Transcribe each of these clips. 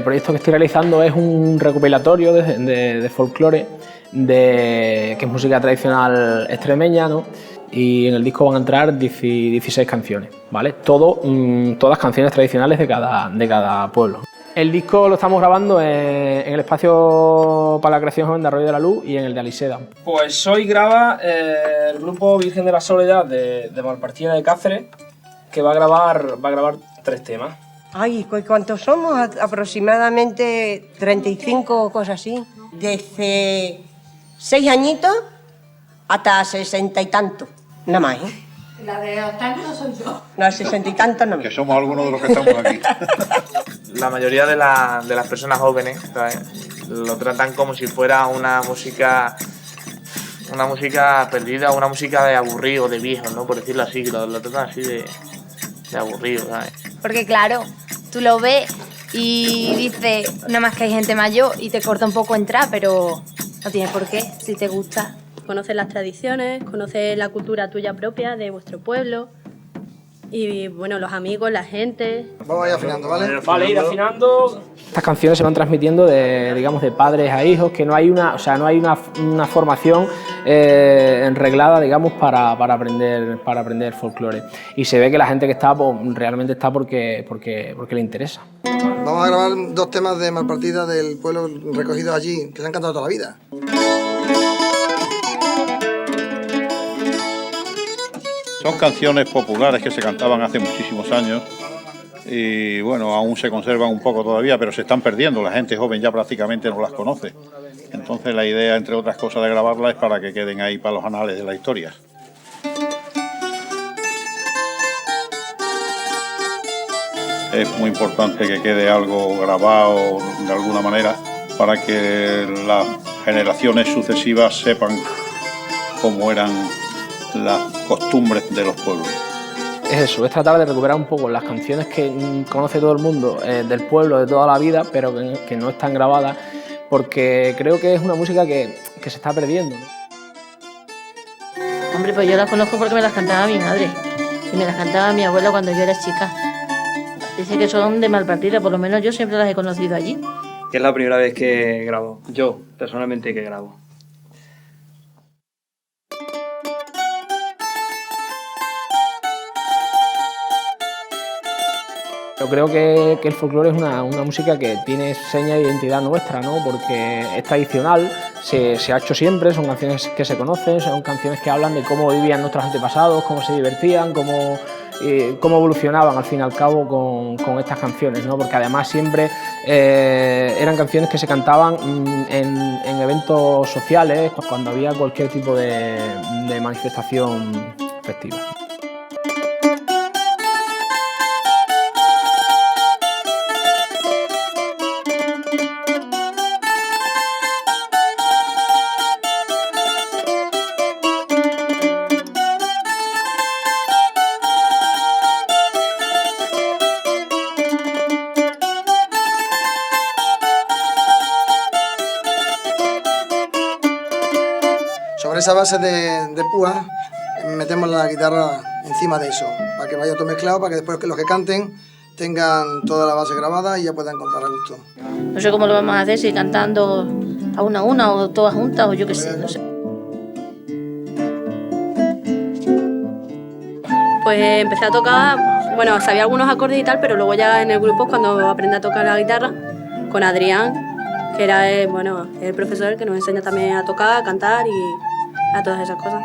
proyecto que estoy realizando es un recopilatorio de folclore, que es música tradicional extremeña, ¿no? Y en el disco van a entrar 16 canciones, ¿vale? Todas canciones tradicionales de cada pueblo. El disco lo estamos grabando en el espacio para la creación joven de Arroyo de la Luz y en el de Aliseda. Pues hoy graba el grupo Virgen de la Soledad de Malpartida de Cáceres, que va a grabar 3 temas. Ay, ¿cuántos somos? Aproximadamente 35 o cosas así. Desde 6 añitos hasta 60 y tantos. Nada más, ¿eh? La de tantos soy yo. No, 60 y tantos no. Que somos algunos de los que estamos aquí. La mayoría de las personas jóvenes, ¿sabes?, lo tratan como si fuera una música perdida, una música de aburrido, de viejo, ¿no? Por decirlo así, lo tratan así de aburrido, ¿sabes? Porque claro, tú lo ves y dices, nada más que hay gente mayor y te corta un poco entrar, pero no tienes por qué, si te gusta. Conoces las tradiciones, conoces la cultura tuya propia, de vuestro pueblo. Y bueno, los amigos, la gente. Vamos a ir afinando, ¿vale? Vale, ir afinando. Estas canciones se van transmitiendo de padres a hijos, que no hay una formación enreglada, digamos, para aprender folclore. Y se ve que la gente que está, pues, realmente está porque le interesa. Vamos a grabar 2 temas de Malpartida del pueblo recogidos allí, que se han cantado toda la vida. Son canciones populares que se cantaban hace muchísimos años y bueno, aún se conservan un poco todavía, pero se están perdiendo, la gente joven ya prácticamente no las conoce. Entonces la idea, entre otras cosas, de grabarlas es para que queden ahí para los anales de la historia. Es muy importante que quede algo grabado de alguna manera para que las generaciones sucesivas sepan cómo eran las costumbres de los pueblos. Es eso, es tratar de recuperar un poco las canciones que conoce todo el mundo del pueblo de toda la vida, pero que no están grabadas, porque creo que es una música que se está perdiendo, ¿no? Hombre, pues yo las conozco porque me las cantaba mi madre y me las cantaba mi abuela cuando yo era chica. Dice que son de Malpartida, por lo menos yo siempre las he conocido allí. Que es la primera vez que grabo, yo personalmente que grabo. Yo creo que el folclore es una música que tiene seña de identidad nuestra, ¿no? Porque es tradicional, se ha hecho siempre, son canciones que se conocen, son canciones que hablan de cómo vivían nuestros antepasados, cómo se divertían, cómo evolucionaban al fin y al cabo con estas canciones, ¿no? Porque además siempre eran canciones que se cantaban en eventos sociales, cuando había cualquier tipo de manifestación festiva. Sobre esa base de púa metemos la guitarra encima de eso, para que vaya todo mezclado, para que después los que canten tengan toda la base grabada y ya puedan contar a gusto. No sé cómo lo vamos a hacer, si cantando a una o todas juntas o yo qué sé, no sé. Pues empecé a tocar, bueno, sabía algunos acordes y tal, pero luego ya en el grupo cuando aprendí a tocar la guitarra con Adrián, que era el profesor que nos enseña también a tocar, a cantar y a todas esas cosas.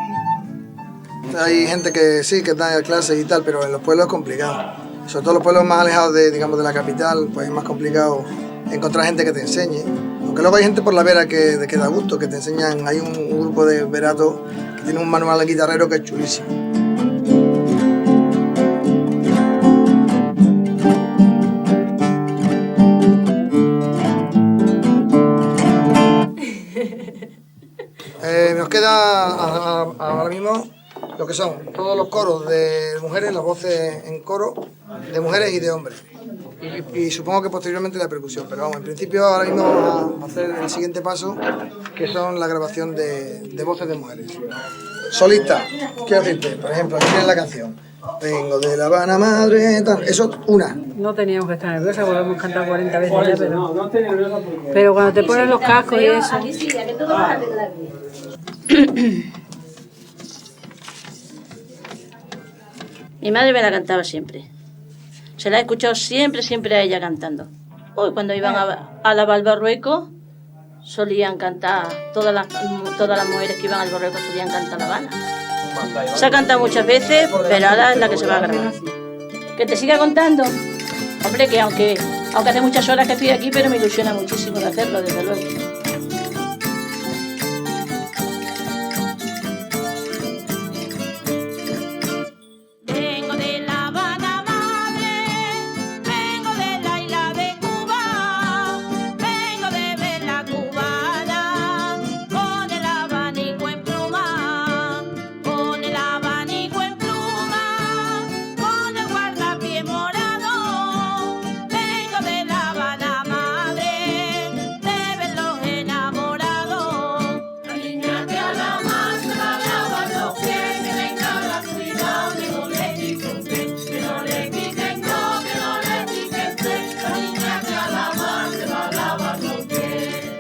Hay gente que sí, que da clases y tal, pero en los pueblos es complicado. Sobre todo los pueblos más alejados de la capital, pues es más complicado encontrar gente que te enseñe. Aunque luego hay gente por la vera que da gusto, que te enseñan. Hay un grupo de veratos que tiene un manual de guitarrero que es chulísimo. Nos queda ahora mismo lo que son todos los coros de mujeres, las voces en coro de mujeres y de hombres. Y supongo que posteriormente la percusión, pero vamos, en principio ahora mismo vamos a hacer el siguiente paso, que son la grabación de voces de mujeres. Solistas, quiero decirte, por ejemplo, aquí tienes la canción. Vengo de La Habana, madre, tal. Eso, una. No teníamos que estar nerviosa porque hemos cantado 40 veces ya, pero cuando te ponen los cascos y eso... Mi madre me la cantaba siempre. Se la he escuchado siempre a ella cantando. Hoy cuando iban a la Barruecos solían cantar, todas las mujeres que iban al Barruecos solían cantar La Habana. Se ha cantado muchas veces, pero ahora es la que se va a grabar. Que te siga contando. Hombre, que aunque hace muchas horas que estoy aquí, pero me ilusiona muchísimo de hacerlo, desde luego.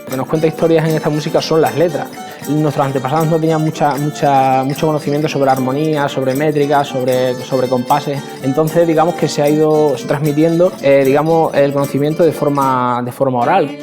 Lo que nos cuenta historias en esta música son las letras. Nuestros antepasados no tenían mucho conocimiento sobre armonía, sobre métrica, sobre compases. Entonces, digamos que se ha ido transmitiendo, digamos, el conocimiento de forma oral.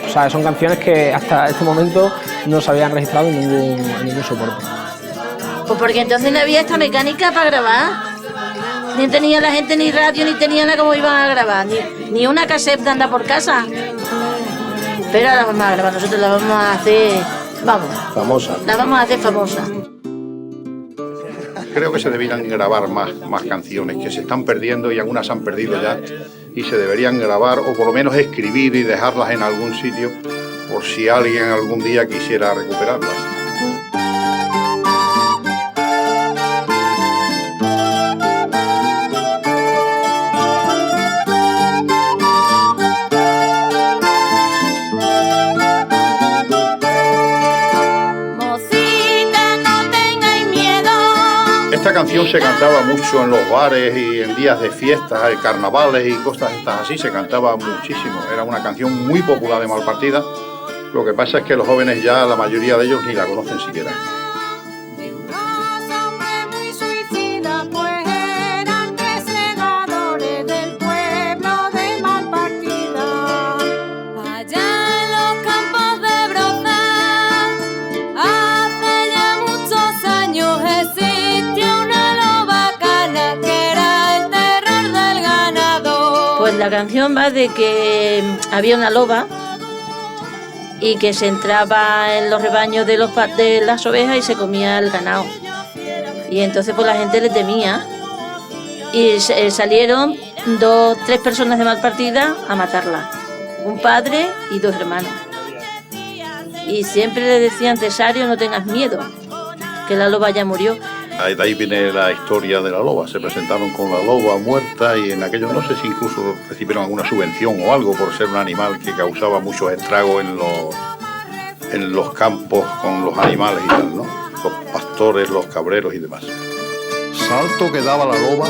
O sea, son canciones que hasta este momento no se habían registrado en ningún soporte. Pues porque entonces no había esta mecánica para grabar. Ni tenía la gente ni radio, ni tenía nada como iban a grabar, ni una cassette de andar por casa. Pero ahora vamos a grabar, nosotros la vamos a hacer, famosa. La vamos a hacer famosa. Creo que se deberían grabar más canciones que se están perdiendo y algunas se han perdido ya y se deberían grabar o por lo menos escribir y dejarlas en algún sitio por si alguien algún día quisiera recuperarlas. Esta canción se cantaba mucho en los bares y en días de fiestas, carnavales y cosas estas así, se cantaba muchísimo. Era una canción muy popular de Malpartida. Lo que pasa es que los jóvenes ya, la mayoría de ellos, ni la conocen siquiera. La canción va de que había una loba y que se entraba en los rebaños de las ovejas y se comía el ganado. Y entonces pues la gente le temía y salieron 3 personas de Malpartida a matarla. Un padre y 2 hermanos. Y siempre le decían: Cesario, no tengas miedo, que la loba ya murió. De ahí viene la historia de la loba. Se presentaron con la loba muerta y en aquellos no sé si incluso recibieron alguna subvención o algo por ser un animal que causaba muchos estragos en los campos con los animales y tal, ¿no? Los pastores, los cabreros y demás. Salto que daba la loba,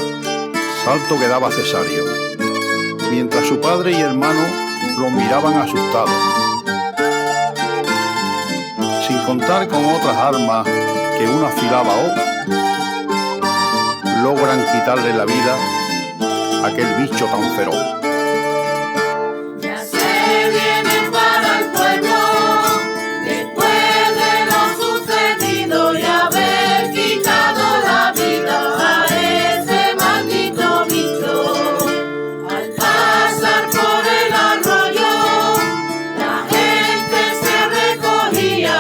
salto que daba Cesario, mientras su padre y hermano lo miraban asustados. Sin contar con otras armas que uno afilaba a otro, logran quitarle la vida a aquel bicho tan feroz. Ya se vienen para el pueblo después de lo sucedido y haber quitado la vida a ese maldito bicho. Al pasar por el arroyo, la gente se recogía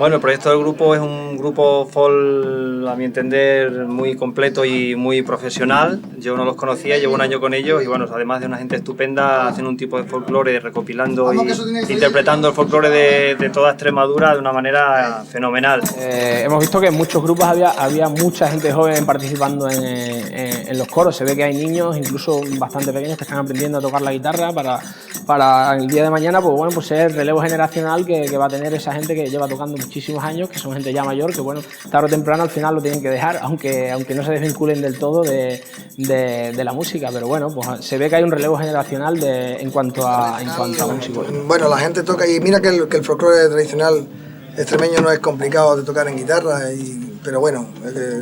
Bueno, el proyecto del grupo es un grupo folk, a mi entender, muy completo y muy profesional. Yo no los conocía, llevo un año con ellos y bueno, además de una gente estupenda, hacen un tipo de folclore recopilando y interpretando el folclore de toda Extremadura de una manera fenomenal. Hemos visto que en muchos grupos había mucha gente joven participando en los coros. Se ve que hay niños, incluso bastante pequeños, que están aprendiendo a tocar la guitarra para el día de mañana, pues bueno, pues ser el relevo generacional que va a tener esa gente que lleva tocando muchísimos años, que son gente ya mayor, que bueno, tarde o temprano al final lo tienen que dejar, aunque no se desvinculen del todo de la música, pero bueno, pues se ve que hay un relevo generacional en cuanto a músicos. Bueno, la gente toca, y mira que el folclore tradicional extremeño no es complicado de tocar en guitarra, pero bueno,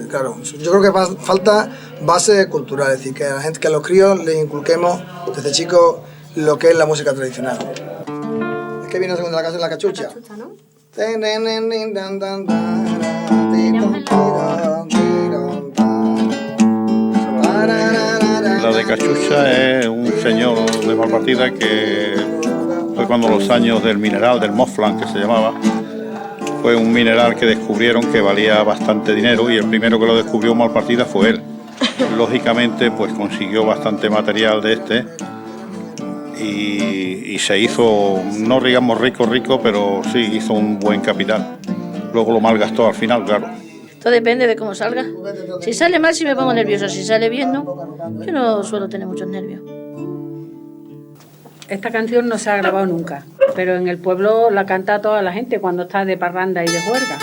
claro, yo creo que falta base cultural, es decir, que a los críos les inculquemos desde chicos lo que es la música tradicional. Es que viene la segunda canción, La Cachucha. ¿No? La de Cachucha es un señor de Malpartida que fue cuando los años del mineral, del Moflan que se llamaba, fue un mineral que descubrieron que valía bastante dinero y el primero que lo descubrió Malpartida fue él. Lógicamente pues consiguió bastante material de este y se hizo, no digamos rico, pero sí hizo un buen capital. Luego lo malgastó al final, claro. Todo depende de cómo salga. Si sale mal sí me pongo nerviosa, si sale bien no. Yo no suelo tener muchos nervios. Esta canción no se ha grabado nunca, pero en el pueblo la canta toda la gente cuando está de parranda y de juerga.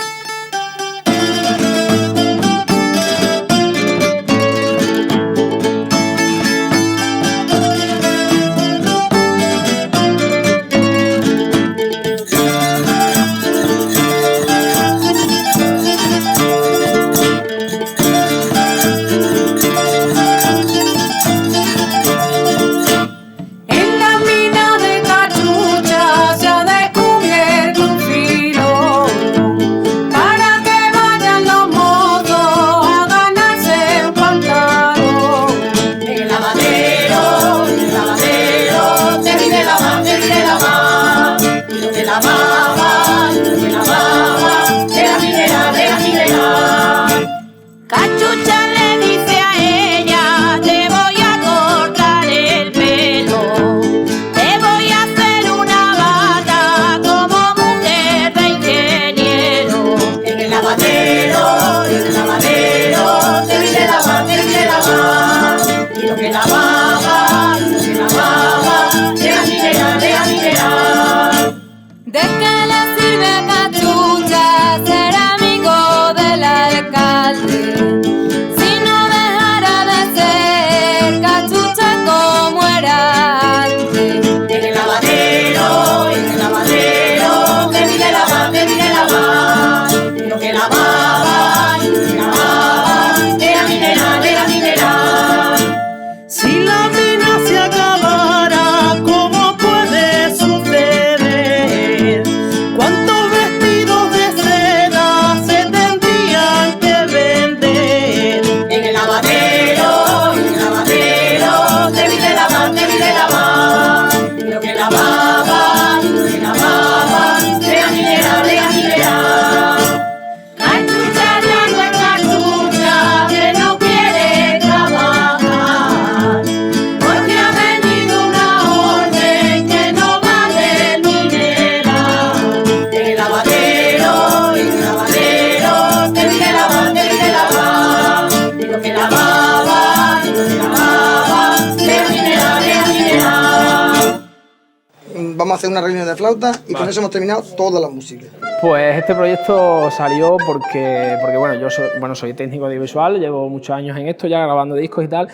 Vamos a hacer una reunión de flauta y con eso hemos terminado toda la música. Pues este proyecto salió porque bueno, yo soy técnico audiovisual, llevo muchos años en esto, ya grabando discos y tal,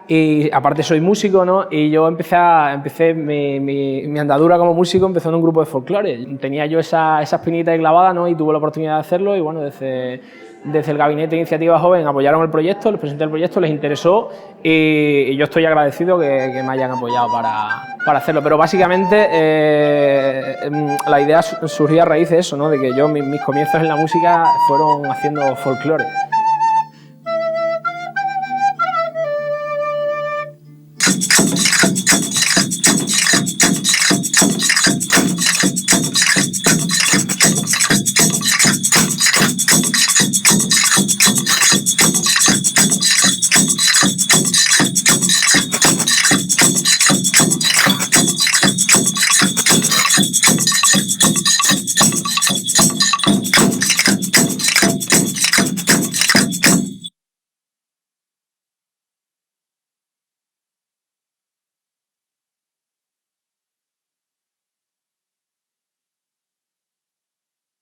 y aparte soy músico, ¿no? Y yo empecé mi andadura como músico empezó en un grupo de folclore. Tenía yo esa espinita ahí clavada, ¿no? Y tuve la oportunidad de hacerlo y bueno, desde el Gabinete de Iniciativa Joven apoyaron el proyecto, les presenté el proyecto, les interesó y yo estoy agradecido que me hayan apoyado para hacerlo. Pero básicamente la idea surgió a raíz de eso, ¿no? De que yo mis comienzos en la música fueron haciendo folclore.